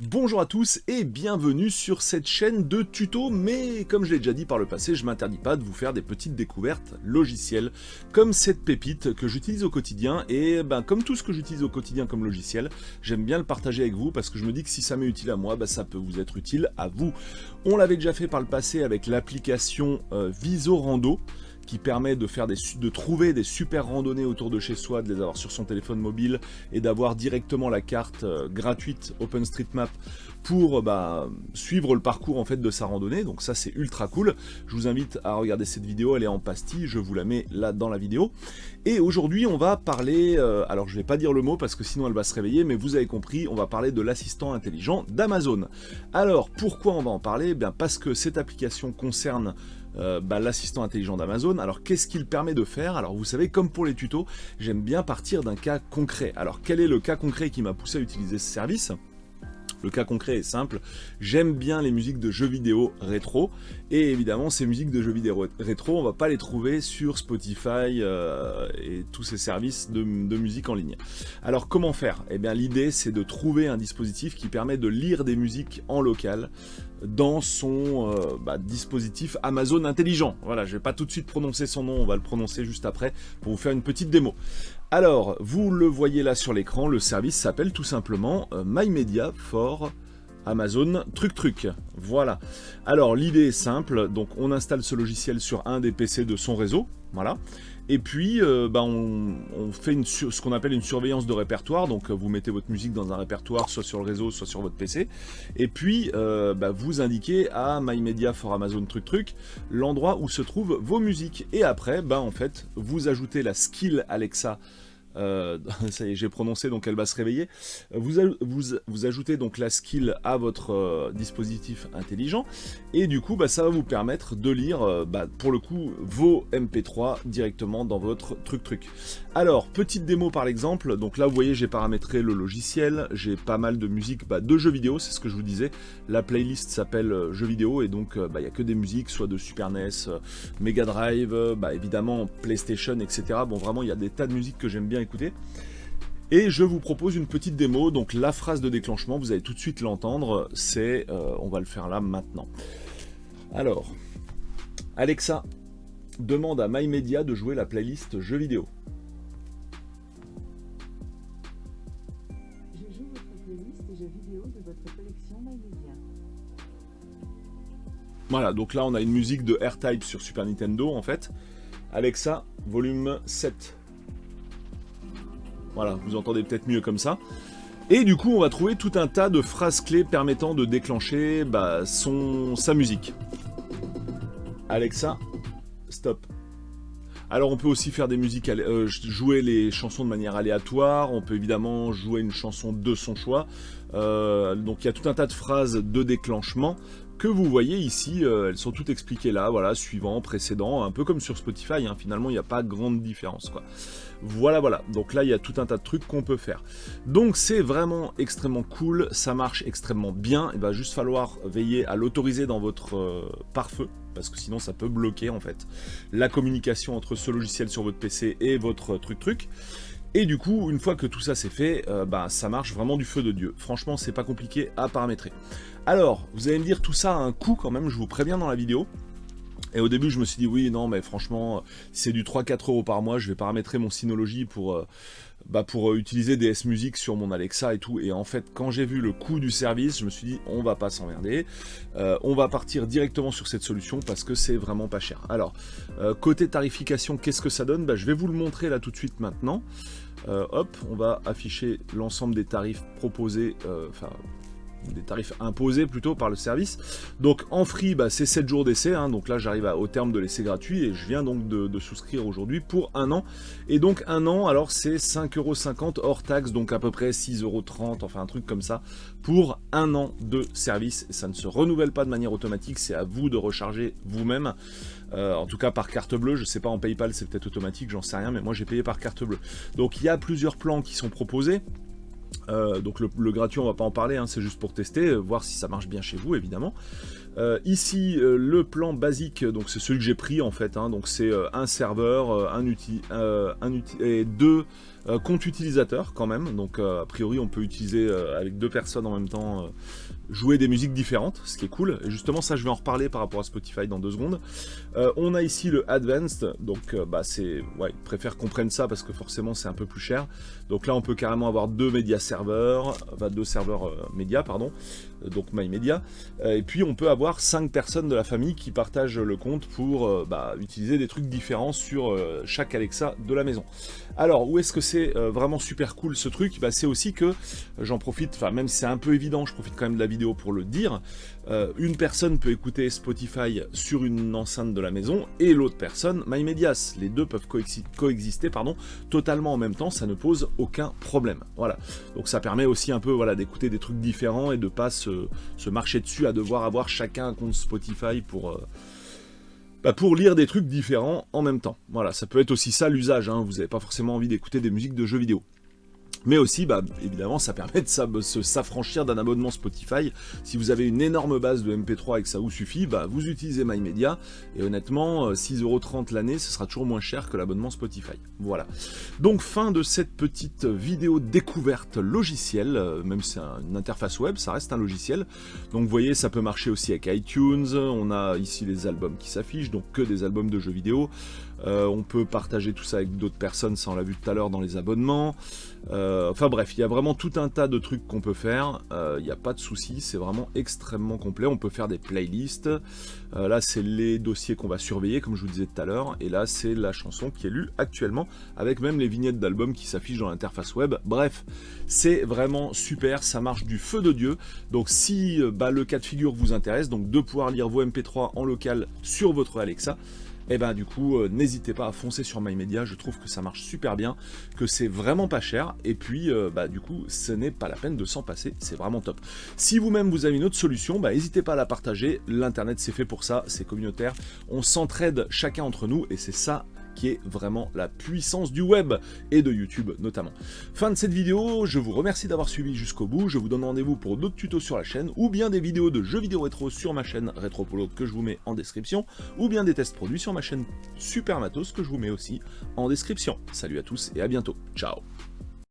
Bonjour à tous et bienvenue sur cette chaîne de tutos, mais comme je l'ai déjà dit par le passé, je m'interdis pas de vous faire des petites découvertes logicielles, comme cette pépite que j'utilise au quotidien, et comme tout ce que j'utilise au quotidien comme logiciel, j'aime bien le partager avec vous, parce que je me dis que si ça m'est utile à moi, ça peut vous être utile à vous. On l'avait déjà fait par le passé avec l'application Visorando, qui permet de trouver des super randonnées autour de chez soi, de les avoir sur son téléphone mobile et d'avoir directement la carte gratuite OpenStreetMap pour suivre le parcours en fait de sa randonnée. Donc ça c'est ultra cool. Je vous invite à regarder cette vidéo, elle est en pastille, je vous la mets là dans la vidéo. Et aujourd'hui on va parler, alors je vais pas dire le mot parce que sinon elle va se réveiller, mais vous avez compris, on va parler de l'assistant intelligent d'Amazon. Alors pourquoi on va en parler? Parce que cette application concerne l'assistant intelligent d'Amazon. Alors qu'est-ce qu'il permet de faire? Alors vous savez, comme pour les tutos, j'aime bien partir d'un cas concret. Alors quel est le cas concret qui m'a poussé à utiliser ce service? Le cas concret est simple, j'aime bien les musiques de jeux vidéo rétro, et évidemment ces musiques de jeux vidéo rétro, on va pas les trouver sur Spotify et tous ces services de musique en ligne. Alors comment faire? L'idée c'est de trouver un dispositif qui permet de lire des musiques en local dans son dispositif Amazon intelligent. Voilà, je vais pas tout de suite prononcer son nom, on va le prononcer juste après pour vous faire une petite démo. Alors, vous le voyez là sur l'écran, le service s'appelle tout simplement My Media for Amazon Truc. Voilà. Alors, l'idée est simple, donc on installe ce logiciel sur un des PC de son réseau, voilà. Et puis, on fait ce qu'on appelle une surveillance de répertoire, donc vous mettez votre musique dans un répertoire, soit sur le réseau, soit sur votre PC, et puis vous indiquez à My Media for Amazon Truc l'endroit où se trouvent vos musiques, et après, en fait, vous ajoutez la skill Alexa. Ça y est, j'ai prononcé, donc elle va se réveiller. Vous ajoutez donc la skill à votre dispositif intelligent, et du coup ça va vous permettre de lire pour le coup vos MP3 directement dans votre truc. Alors petite démo par l'exemple, donc là vous voyez j'ai paramétré le logiciel, j'ai pas mal de musique de jeux vidéo, c'est ce que je vous disais, la playlist s'appelle jeux vidéo, et donc il n'y a que des musiques soit de Super NES, Mega Drive, évidemment PlayStation, etc. Bon, vraiment il y a des tas de musiques que j'aime bien écouter. Et je vous propose une petite démo, donc la phrase de déclenchement, vous allez tout de suite l'entendre, c'est, on va le faire là maintenant. Alors, Alexa, demande à My Media de jouer la playlist jeux vidéo. Je joue votre playlist jeux vidéo de votre collection My Media. Voilà, donc là on a une musique de R-Type sur Super Nintendo en fait. Alexa, volume 7. Voilà, vous entendez peut-être mieux comme ça. Et du coup, on va trouver tout un tas de phrases clés permettant de déclencher sa musique. Alexa, stop. Alors on peut aussi faire des musiques, jouer les chansons de manière aléatoire, on peut évidemment jouer une chanson de son choix. Donc il y a tout un tas de phrases de déclenchement que vous voyez ici, elles sont toutes expliquées là, voilà, suivant, précédent, un peu comme sur Spotify, finalement il n'y a pas grande différence quoi. Voilà, donc là il y a tout un tas de trucs qu'on peut faire. Donc c'est vraiment extrêmement cool, ça marche extrêmement bien, il va juste falloir veiller à l'autoriser dans votre pare-feu, parce que sinon ça peut bloquer en fait la communication entre ce logiciel sur votre PC et votre truc. Et du coup, une fois que tout ça c'est fait, ça marche vraiment du feu de Dieu. Franchement, c'est pas compliqué à paramétrer. Alors, vous allez me dire, tout ça a un coût quand même, je vous préviens dans la vidéo. Et au début, je me suis dit, oui, non, mais franchement, c'est du 3-4 € par mois, je vais paramétrer mon Synology pour utiliser des S-Music sur mon Alexa et tout. Et en fait, quand j'ai vu le coût du service, je me suis dit, on va pas s'emmerder. On va partir directement sur cette solution parce que c'est vraiment pas cher. Alors, côté tarification, qu'est-ce que ça donne? Je vais vous le montrer là tout de suite maintenant. Hop, on va afficher l'ensemble des tarifs proposés, des tarifs imposés plutôt par le service. Donc en free, c'est 7 jours d'essai, donc là j'arrive au terme de l'essai gratuit et je viens donc de souscrire aujourd'hui pour 1 an. Et donc 1 an, alors c'est 5,50 € hors taxe, donc à peu près 6,30 €, enfin un truc comme ça, pour 1 an de service. Et ça ne se renouvelle pas de manière automatique, c'est à vous de recharger vous-même. En tout cas par carte bleue, je sais pas en PayPal c'est peut-être automatique, j'en sais rien, mais moi j'ai payé par carte bleue. Donc il y a plusieurs plans qui sont proposés. Donc le gratuit on va pas en parler, hein, c'est juste pour tester, voir si ça marche bien chez vous évidemment. Ici le plan basique, donc c'est celui que j'ai pris en fait, hein, donc c'est un serveur, et 2 comptes utilisateurs quand même, donc a priori on peut utiliser avec 2 personnes en même temps, jouer des musiques différentes, ce qui est cool, et justement ça je vais en reparler par rapport à Spotify dans 2 secondes. On a ici le Advanced, donc c'est, ouais, ils préfèrent qu'on prenne ça parce que forcément c'est un peu plus cher, donc là on peut carrément avoir 2 médias serveurs, enfin 2 serveurs médias pardon, donc MyMedia, et puis on peut avoir 5 personnes de la famille qui partagent le compte pour utiliser des trucs différents sur chaque Alexa de la maison. Alors où est-ce que c'est vraiment super cool ce truc? C'est aussi que j'en profite, enfin même si c'est un peu évident, je profite quand même de la vidéo pour le dire, une personne peut écouter Spotify sur une enceinte de la maison et l'autre personne MyMedias. Les deux peuvent coexister totalement en même temps, ça ne pose aucun problème. Voilà. Donc ça permet aussi un peu d'écouter des trucs différents et de pas se marcher dessus à devoir avoir chacun un compte Spotify pour lire des trucs différents en même temps. Voilà, ça peut être aussi ça l'usage, hein. Vous n'avez pas forcément envie d'écouter des musiques de jeux vidéo. Mais aussi, évidemment, ça permet de s'affranchir d'un abonnement Spotify. Si vous avez une énorme base de MP3 et que ça vous suffit, vous utilisez MyMedia. Et honnêtement, 6,30€ l'année, ce sera toujours moins cher que l'abonnement Spotify. Voilà. Donc, fin de cette petite vidéo découverte logicielle. Même si c'est une interface web, ça reste un logiciel. Donc, vous voyez, ça peut marcher aussi avec iTunes. On a ici les albums qui s'affichent, donc que des albums de jeux vidéo. On peut partager tout ça avec d'autres personnes, ça on l'a vu tout à l'heure dans les abonnements. Enfin bref, il y a vraiment tout un tas de trucs qu'on peut faire, il n'y a pas de souci, c'est vraiment extrêmement complet. On peut faire des playlists, là c'est les dossiers qu'on va surveiller comme je vous disais tout à l'heure, et là c'est la chanson qui est lue actuellement, avec même les vignettes d'albums qui s'affichent dans l'interface web. Bref, c'est vraiment super, ça marche du feu de Dieu. Donc si le cas de figure vous intéresse, donc de pouvoir lire vos MP3 en local sur votre Alexa, et du coup n'hésitez pas à foncer sur MyMedia, je trouve que ça marche super bien, que c'est vraiment pas cher, et puis du coup ce n'est pas la peine de s'en passer, c'est vraiment top. Si vous-même vous avez une autre solution, n'hésitez pas à la partager, l'internet c'est fait pour ça, c'est communautaire, on s'entraide chacun entre nous, et c'est ça qui est vraiment la puissance du web et de YouTube notamment. Fin de cette vidéo, je vous remercie d'avoir suivi jusqu'au bout, je vous donne rendez-vous pour d'autres tutos sur la chaîne, ou bien des vidéos de jeux vidéo rétro sur ma chaîne Retropolo que je vous mets en description, ou bien des tests produits sur ma chaîne Super Matos que je vous mets aussi en description. Salut à tous et à bientôt, ciao.